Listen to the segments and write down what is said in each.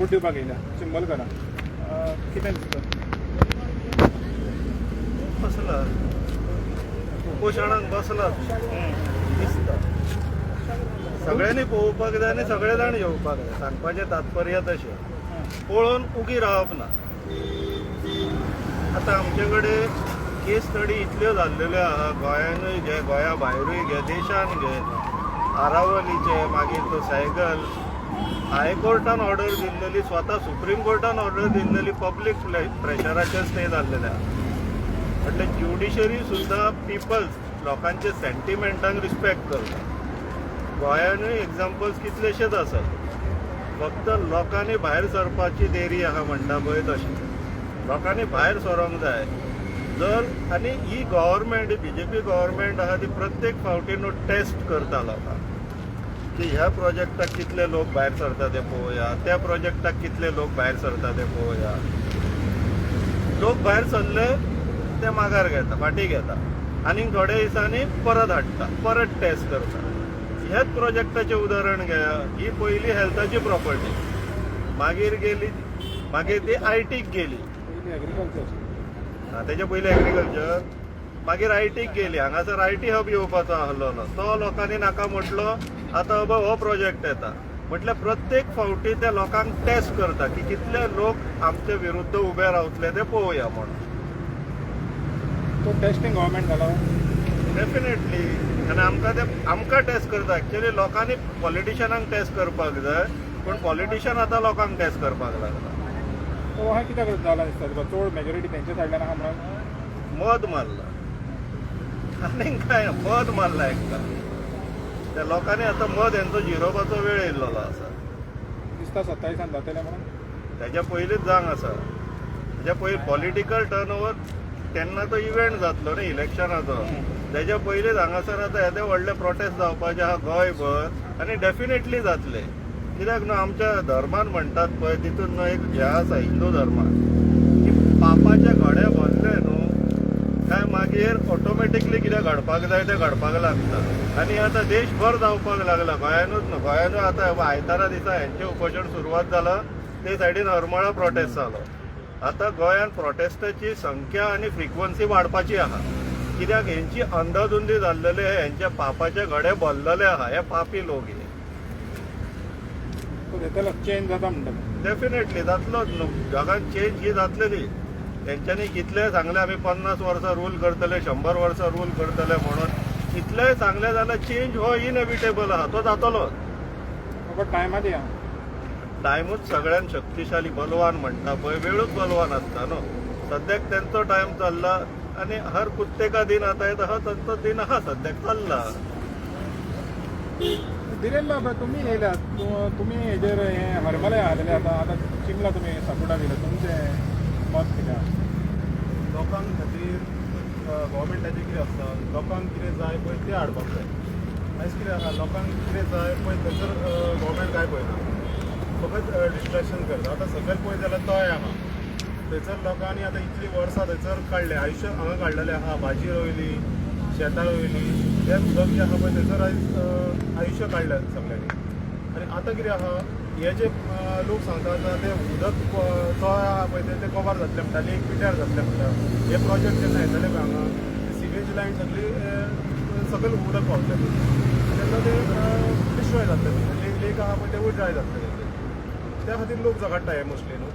Support दिवपाक येयला symbol करा कितें दिसता बसला उपोशणाक बसला दिसता सगळ्यांनी पळोवपाक जाय आनी सगळे जाण येवपाक जाय सांगपाचें तात्पर्य तशें पळोवन उगी रावप ना आतां आमचे कडेन केस स्टडी इतल्यो जाल्ल्यो आहा गोंयानूय घे गोंया भायरूय घे देशान घे आरावलीचे मागीर तो सायकल हायकोर्टान ऑर्डर दिल्लेली स्वता सुप्रीम कोर्टान ऑर्डर दिल्लेली पब्लीक प्रेशराचेर स्टे जाल्लेले आहा म्हटल्यार ज्युडिशरी सुद्धा पिपल्स लोकांचे सेंटिमेंटांक रिस्पेक्ट करता गोंयानूय एक्झाम्पल्स कितलेशेच आसात फक्त लोकांनी भायर सरपाची देरी आहा म्हणटा पळय तशी लोकांनी भायर सरोंक जाय जर आनी ही गव्हर्मेंट बीजेपी गव्हर्मेंट आहा ती प्रत्येक फावटी न्हू टेस्ट करता लोकांक की ह्या प्रोजेक्टाक कितले लोक भायर सरता ते पळोवया त्या प्रोजेक्टाक कितले लोक भायर सरता ते पळोवया लोक भायर सरले ते माघार घेता फाटी घेता आनी थोड्या दिसांनी परत हाडटा परत टेस्ट करता ह्याच प्रोजेक्टाचें उदाहरण घेया ही पयली हेल्थाची प्रॉपर्टी मागीर गेली मागीर ती आयटीक गेली तेच्या पयलीं एग्रीकल्चर मागीर आयटीक गेली हांगासर आयटी हब येवपाचो आसलो तो लोकांनी नाका म्हटलो आतां बाबा हो प्रोजेक्ट येता म्हटल्यार प्रत्येक फावटी त्या लोकांक टेस्ट करता की कितले लोक आमचे विरुद्ध उबे रावतले ते पळोवया म्हणून तो टेस्टिंग गव्हर्मेंट जाला डेफिनेटली आनी आमकां टेस्ट करता एक्चुअली लोकांनी पॉलिटिशियनांक टेस्ट करपाक जाय पूण पॉलिटिशियन आतां लोकांक टेस्ट करपाक लागला तो हा कित्याक जाला दिसता तुका चड मेजॉरिटी तेंच्या सायडल्यान आहा म्हणून मद मारला आनी काय मद मारला एकटा त्या लोकांनी आतां मद हेंचो जिरोवपाचो वेळ येयल्लो आसा दिसता 27 जातले म्हणून तेच्या पयलींच जांग आसा तेच्या पयलीं पॉलिटिकल टर्न ओवर तेन्ना तो इव्हेंट जातलो न्ही इलेक्शनाचो तेच्या पयलींच हांगासर आतां येदे व्हडले प्रोटेस्ट जावपाचे आहा गोंयभर आनी डेफिनेटली जातले कित्याक न्हू आमच्या धर्मान म्हणटात पळय तितून न्हू एक हें आसा हिंदू धर्मान की पापाचे घडे भरले न्हू काय मागीर ऑटोमॅटिकली कितें घडपाक जाय तें घडपाक लागता आनी आतां देशभर जावपाक लागला गोंयानूच न्हू गोंयानूय आतां आयतारा दिसा हेंचें उपोशण सुरवात जालां ते सायडीन हरमळा प्रोटेस्ट जालो आतां गोंयान प्रोटेस्टाची संख्या आनी फ्रिक्वन्सी वाडपाची आहा कित्याक हेंची अंधाधुंदी जाल्लेले हेंचे पापाचे घडे भरलेले आहा हे पापी लोक हे चेंज जाता म्हणटा डेफिनेटली जातलोच न्हू जगान चेंज ही जातलेली तेंच्यांनी कितले सांगले आमी 50 वर्सां रूल करतले 100 वर्सां रूल करतले म्हणून कितलेय सांगले जाल्यार चेंज हो इनएविटेबल आहा तो जातलोच टायमार या टायमूच सगळ्यान शक्तिशाली बलवान म्हणटा पळय वेळूच बलवान आसता न्हू सद्याक तेंचो टायम चल्ला आनी हर कुत्तेका दिन आता येता हा तांचो दिन आहा सद्याक चल्ला धीरेन बाबा तुमी येयल्यात तुमी हेजेर हें हरमले आसलेले आतां चिमला तुमी सपोर्टाक येयला तुमचें मत कितें लोकांक खातीर गव्हर्मेंटाचें कितें आसता लोकांक कितें जाय पळय तें हाडपाक जाय आयज कितें आसा लोकांक कितें जाय पळय थंयसर गव्हर्मेंट कांय पळयना फकत डिस्ट्रॅक्शन करता आतां सकयल पळयत जाल्यार तोय आहा थंयसर लोकांनी आतां इतलीं वर्सां थंयसर काडले आयुश्य हांगा काडलेलें आहा भाजी रोयली शेतां रोयली तें उदक जें आहा पळय थंयसर आयज आयुश्य काडलें सगळ्यांनी आनी आतां कितें आहा हे जे लोक सांगता तें उदक तो आहा पळय तें कवर जातलें म्हणटाली एक पिड्यार जातलें म्हणटा हे प्रोजेक्ट जेन्ना येतले पळय हांगा सिवेज लायन सगळी सकयल उदक पावतलें तेन्ना तें डिस्ट्रॉय जातलें लेक आहा पळय तें उड्राय जातलें त्या खातीर लोक झगडटा हे मोस्टली न्हू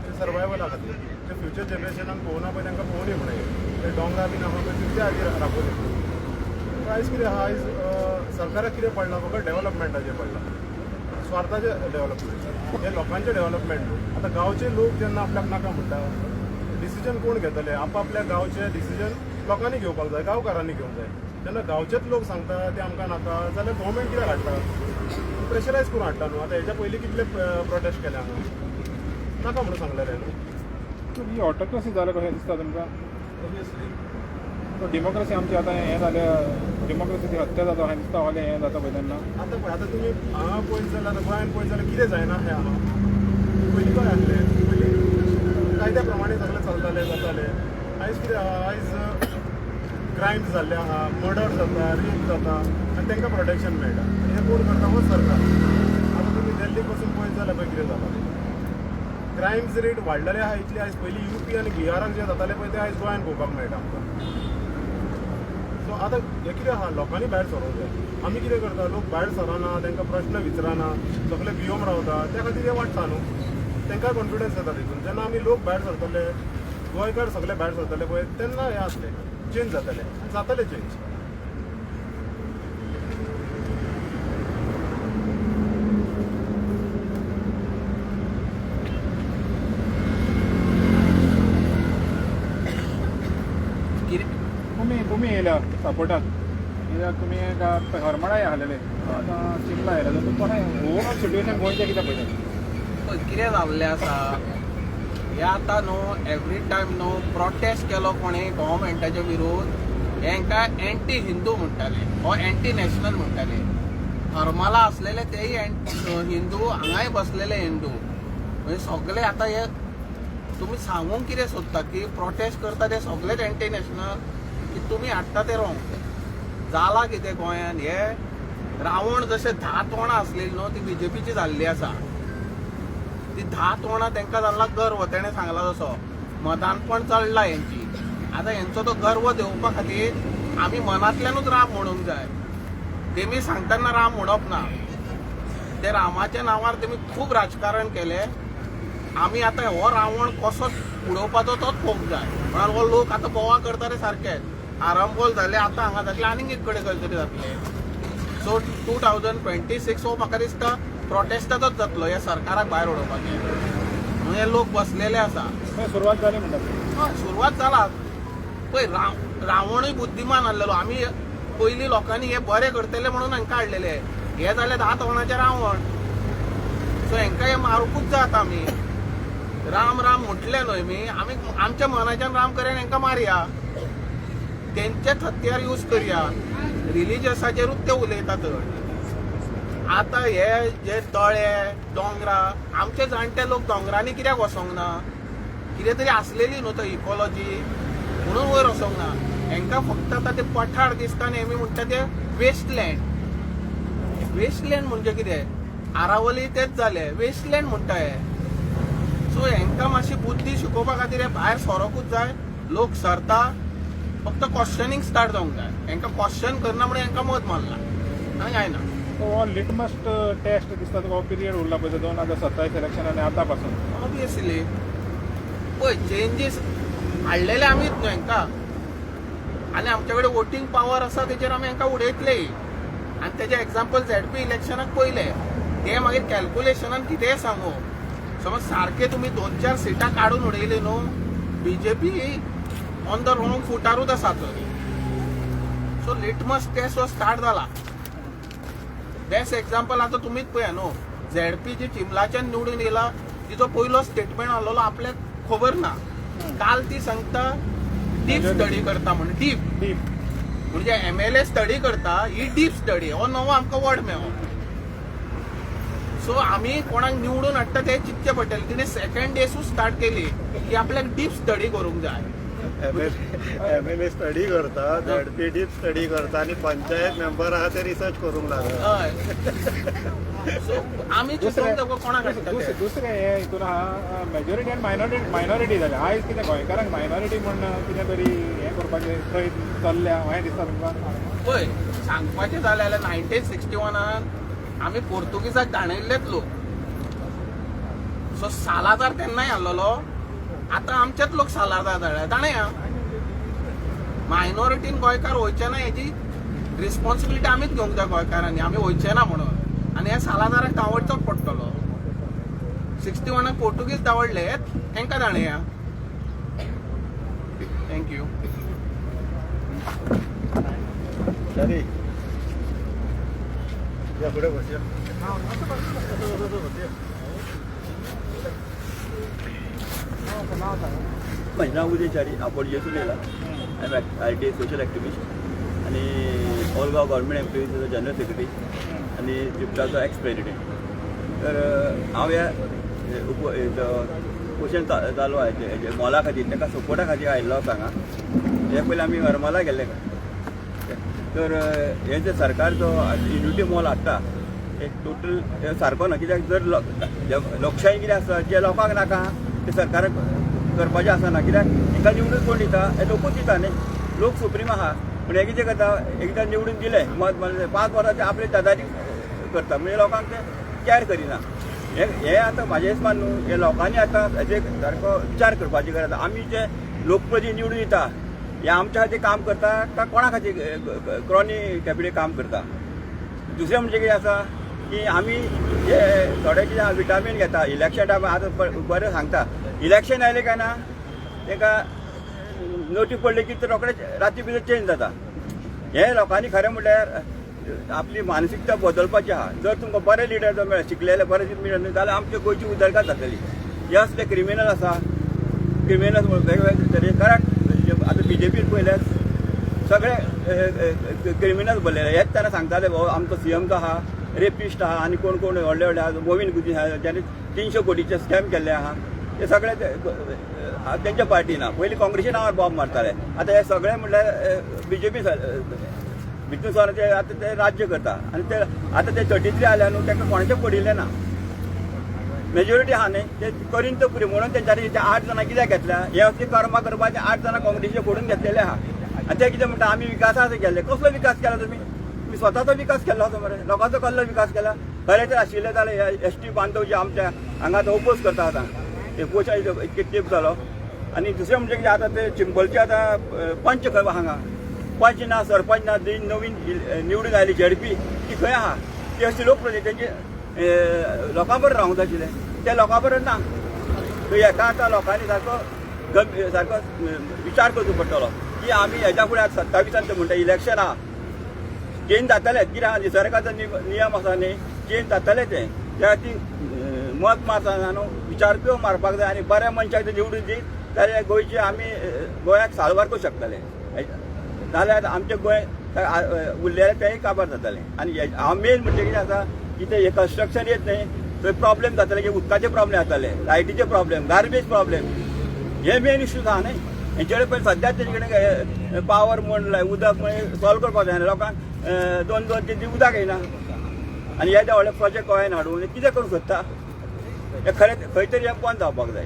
ते सर्वायवला खातीर ते फ्युचर जनरेशनाक पळोवना पळय तांकां पळोवनी म्हणून ते डोंगर बीन आहा पळय ते खातीर राखोवनी आयज कितें आहा आयज सरकाराक कितें पडलां फकत डेव्हलपमेंटाचेर पडलां स्वार्थाचें डेव्हलपमेंट हे लोकांचें डेव्हलपमेंट न्हू आतां गांवचे लोक जेन्ना आपल्याक नाका म्हणटा डिसिजन कोण घेतले आपल्या गांवचे डिसिजन लोकांनी घेवपाक जाय गांवकारांनी घेवंक जाय जेन्ना गांवचेच लोक सांगता ते आमकां नाका जाल्यार गव्हर्मेंट कित्याक हाडटा प्रेशरायज करून हाडटा न्हू आतां हेच्या पयलीं कितले प्रोटेस्ट केले हांगा नाका म्हणून सांगलेले न्हू ही ऑटोक्रेसी जालें कशें दिसता तुमकां ऑब्वियसली डेमोक्रेसी आमची आतां हें जालें डेमोक्रेसीची हत्या जाता हांवें दिसता व्हडलें हें जाता पळय तेन्ना आतां पळय आतां तुमी हांगा पळयत जाल्यार आतां गोंयान पळयत जाल्यार कितें जायना हें आहा पयलीं काय आसलें पयलीं कायद्या प्रमाणे सगळें चलतालें जातालें आयज कितें आहा आयज क्रायम्स जाल्ले आहा मर्डर जाता रेप जाता आनी तांकां प्रोटेक्शन मेळटा आनी हें कोण करता हो सरकार आतां तुमी दिल्लीक वचून पळयत जाल्यार पळय कितें जाता क्रायम्स रेट वाडलेले आहा इतले आयज पयलीं UP आनी बिहाराक जे जाताले पळय ते आयज गोंयान पळोवपाक मेळटा आमकां. सो आतां हें कितें आहा, लोकांनी भायर सरोंक जाय. आमी कितें करता, लोक भायर सरना, तांकां प्रश्न विचारना, सगळे भियोन रावता, त्या खातीर हें वाडटा न्हू. तांकां कॉन्फिडन्स येता तितून. जेन्ना आमी लोक भायर सरतले, गोंयकार सगळे भायर सरतले पळय, तेन्ना हें जातलें, चेंज जातलें चेंज. तुम्ही येयल्या सपोर्टाक कित्याक तुमी हरमळाय आहलेले आतां चिमला आयला तर तुमकां ओवरऑल सिट्युएशन गोंयचें कितें पळयता? कितें जाल्लें आसा हे आतां न्हू एवरी टायम न्हू प्रोटेस्ट केलो कोणी गव्हर्मेंटाच्या विरोध हेंकां एंटी हिंदू म्हणटाले हो एंटी नॅशनल म्हणटाले. हरमला असलेले तेय हिंदू, हांगाय बसलेले हिंदू. म्हणजे सगळे आतां हे तुमी सांगूंक कितें सोदता की प्रोटेस्ट करता ते सगळेच एंटी नॅशनल की तुमी हाडटा ते रॉंग. जाला कितें गोंयान हे रावण जशे 10 तोंडां आसलेली न्हू ती BJPची जाल्ली आसा. ती 10 तोंडां तांकां जाल्ला गर्व. तेणें सांगला तसो मदानपण चडला हेंची. आतां हेंचो तो गर्व देंवोवपा खातीर आमी मनांतल्यानूच राम म्हणूंक जाय. तेमी सांगतना राम म्हणप ना. ते रामाच्या नांवार तेमी खूब राजकारण केलें. आमी आतां हो रावण कसो उडोवपाचो तोच पळोवंक जाय. म्हळ्यार हो लोक आतां बोवा करता ते सारकेच आरंबोल जाले, आतां हांगा जातले, आनीक एक कडेन खंय तरी जातले. सो 2026 हो म्हाका दिसता प्रोटेस्टाचोच जातलो ह्या सरकाराक भायर उडोवपाचें. हे लोक बसलेले आसा. सुरवात जाली म्हणटा. सुरवात जाला पळय. रावणूय बुद्धिमान आसलेलो. आमी पयलीं लोकांनी हे बरें करतले म्हणून हांकां हाडलेले. हे जाले 10 तोंडाचे रावण. सो हांकां हे मारूंकूच जाय आतां आमी. राम राम म्हटले न्हय मी, आमी आमच्या मनाच्यान राम करेन हांकां मारया, तेंचेच हत्यार यूज करया. रिलिजियसाचेरूच ते उलयता तर. आतां हे जे तळे दोंगरां आमचे जाणटे लोक दोंगरांनी कित्याक वचोंक ना? कितें तरी आसलेली न्हू तो इकॉलॉजी म्हणून वयर वचोंक ना. हांकां फक्त आतां ते पठार दिसता नेहमी म्हणटा ते वेस्टलँड. वेस्टलँड म्हणजे कितें? आरावली तेच जाले वेस्टलँड म्हणटा हे. सो हांकां मातशी बुद्धी शिकोवपा खातीर हे भायर सरोकूच जाय. लोक सरता, फक्त क्वेश्चनिंग स्टार्ट जावंक जाय. हांकां क्वेश्चन करना म्हणून हांकां मत मारला आनी जायना. हो लिटमस टेस्ट दिसता तुका हो पिरियड उरला पळय 2027 इलेक्शन आनी आतां पासून. ऑब्वियसली पळय चेंजीस हाडलेले आमीच न्हू हांकां. आनी आमचे कडेन वोटींग पावर आसा तेचेर आमी हांकां उडयतले. आनी तेजे एक्झाम्पल ZP इलेक्शनाक पयले. ते मागीर कॅल्क्युलेशनान कितेंय सांगू. समज सारखे तुमी 2-4 सिटां काडून उडयली न्हू, BJP ऑन द रॉंग फुटारूच आसा तर. सो लिटमस टेस्ट हो स्टार्ट जाला. बेस्ट एक्झाम्पल आतां तुमीच पळया न्हू. ZP जी चिमलाच्यान निवडून येयला तिचो पयलो स्टेटमेंट आसलेलो आपल्याक खबर ना. काल ती सांगता डीप स्टडी करता म्हणून. डीप म्हणजे MLA स्टडी करता ही डीप स्टडी. हो नवो आमकां वर्ड मेळ्ळो. सो आमी कोणाक निवडून हाडटा ते चिंतचे पडटले. तिणे सेकंड डेसूच स्टार्ट केली की आपल्याक डीप स्टडी करूंक जाय. MLA स्टडी करता, ZP डीप स्टडी करता आनी पंचायत मेंबर आहा ते रिसर्च करूंक लागला. हय. सो आमी चिंतूंक कोणाक हाडटा ते. दुसरें हे हितून आहा मेजॉरिटी आनी मायनॉरिटी जाल्या. आयज कितें गोंयकारांक मायनॉरिटी म्हण कितें तरी हें करपाचें प्रयत्न चल्ल्या हें दिसता तुमकां? पळय सांगपाचें जालें जाल्यार 1961 आमी पोर्तुगीजाक दाणयल्लेच लोक. सो सालाजार तेन्नाय आसलेलो. आतां आमचेच लोक सालाजार दाणया. मायनॉरिटीन गोंयकार वयचे ना हेची रिस्पॉन्सिबिलिटी आमीच घेवंक जाय गोंयकारांनी. आमी वयचे ना म्हणून. आनी हे सालाजाराक दावडचोच पडटलो. 61 पोर्तुगीज दावडले तांकां दाणया. थँक्यू. सरी या पुढे बसूया. माझं नाव उदय चारी. हांव पणजेसून येयला. I am RTA social activist आनी ऑल गोवा गव्हर्मेंट एम्प्लॉईजचो जनरल सेक्रेटरी आनी जिप्टाचो एक्स प्रेसिडेंट. तर हांव ह्या क्वेश्चन चालू आहे मोला खातीर ताका सपोर्टा खातीर आयिल्लो हांगा. हे पयलीं आमी हरमला गेल्ले. तर हे जे सरकार जो युनिटी मॉल हाडटा टोटल सारको ना, कित्याक जर लोकशाही कितें आसा जे लोकांक नाका ते सरकाराक करपाचें आसना, कित्याक हांकां निवडून कोण दिता, हे लोकूच दिता न्ही, लोक सुप्रीम आहा. पूण हे कितें करता, एकदां निवडून दिले मत 5 वर्सां ते आपले दादारी करता, म्हणजे लोकांक ते कॅर करिना. हे आतां म्हाजें हिसपान न्हू, हे लोकांनी आतां हेजे सारको विचार करपाची गरज आसा. आमी जे लोकप्रतिनिधी निवडून दिता हे आमच्या खातीर काम करता काय कोणा खातीर क्रॉनी कॅपिटल काम करता. दुसरें म्हणजे कितें आसा की आमी जे थोडे कितें विटामीन घेता इलेक्शन टायमार, आतां बरें सांगता इलेक्शन आयलें काय ना तांकां नोटी पडली की ते रोखडेच राती भितर चेंज जाता. हे लोकांनी खरें म्हणल्यार आपली मानसिकता बदलपाची आहा. जर तुमकां बरे लिडर जर मेळ्ळे, शिकलेले बरे लिडर जाल्यार आमच्या गोंयची उदरगत जातली. यस ते क्रिमिनल आसा, क्रिमिनल वेगवेगळे तरेन, कारण आतां BJP पयल्यार सगळे क्रिमिनल भरलेले. हेच ताणें सांगताले आमचो CM जो आहा रेपिस्ट आहा आनी कोण कोण व्हडले व्हडले आहा, मोविन गुदी आहा ज्याने 300 कोटीचे स्कॅम केल्ले आहा, ते सगळे तेंच्या पार्टीन आहा. पयलीं काँग्रेसी नांवार बॉम्ब मारताले, आतां हे सगळे म्हणल्यार BJP भितून सर ते आतां ते राज्य करता. आनी ते आतां ते 33 आल्या न्हू, तांकां कोणाचें पडिल्लें ना, मेजॉरिटी आहा न्ही, ते करीन तो पुरी म्हणून तेंच्यांनी ते 8 जाणां कित्याक घेतल्या, हे असली कर्मा करपाचे 8 जाणां काँग्रेसीचे फोडून घेतलेले आहा. आनी ते कितें म्हणटा आमी विकासाचे गेल्ले. कसलो विकास केला तुमी स्वताचो विकास केला असो मरे, लोकांचो कसलो विकास केला. खरें तर आशिल्लें जाल्यार ST बांधव जे आमच्या हांगा तो ओपोज करता आतां ते पोचा इतके तेंप जालो. आनी दुसरें म्हणजे कितें आतां ते चिंबलचे आतां पंच खंय हांगा पंच ना, सरपंच ना, नवीन निवडून आयली ZP ती खंय आहा, ती अशी लोकप्रतिनिधी तेंचे लोकां बरोबर रावंक जाय आशिल्लें, ते लोकां बरोबर ना. हेका आतां लोकांनी सारको विचार करचो पडटलो की आमी हेच्या फुडें आतां 27 ते म्हणटा इलेक्शन आहा, चेंज जातलें, कितें आहा निसर्गाचो नियम आसा न्ही, चेंज जातलें ते. त्या खातीर मत मारतना न्हू विचार करून मारपाक जाय आनी बऱ्या मनशाक ते निवडून दी जाल्यार गोंयचे आमी गोंयाक साळवार करूंक शकतले. जाल्यार आमचें गोंय उरलेलें तेंय काबार जातलें. आनी हांव मेन म्हणजे कितें आसा की ते कन्स्ट्रक्शन येत न्ही, थंय प्रॉब्लेम जातले की उदकाचे प्रॉब्लेम जातले, लायटीचे प्रॉब्लेम, गार्बेज प्रॉब्लेम, हे मेन इश्यूज आहा न्ही. हेंचे कडेन पयलीं सद्याक तेंचे कडेन पावर म्हण उदक म्हण सॉल्व करपाक जाय. लोकांक 2-2 3 दीस उदक येना आनी हे व्हडले प्रोजेक्ट गोंयान हाडून कितें करूंक सोदता, हे खरें खंय तरी हे बंद जावपाक जाय.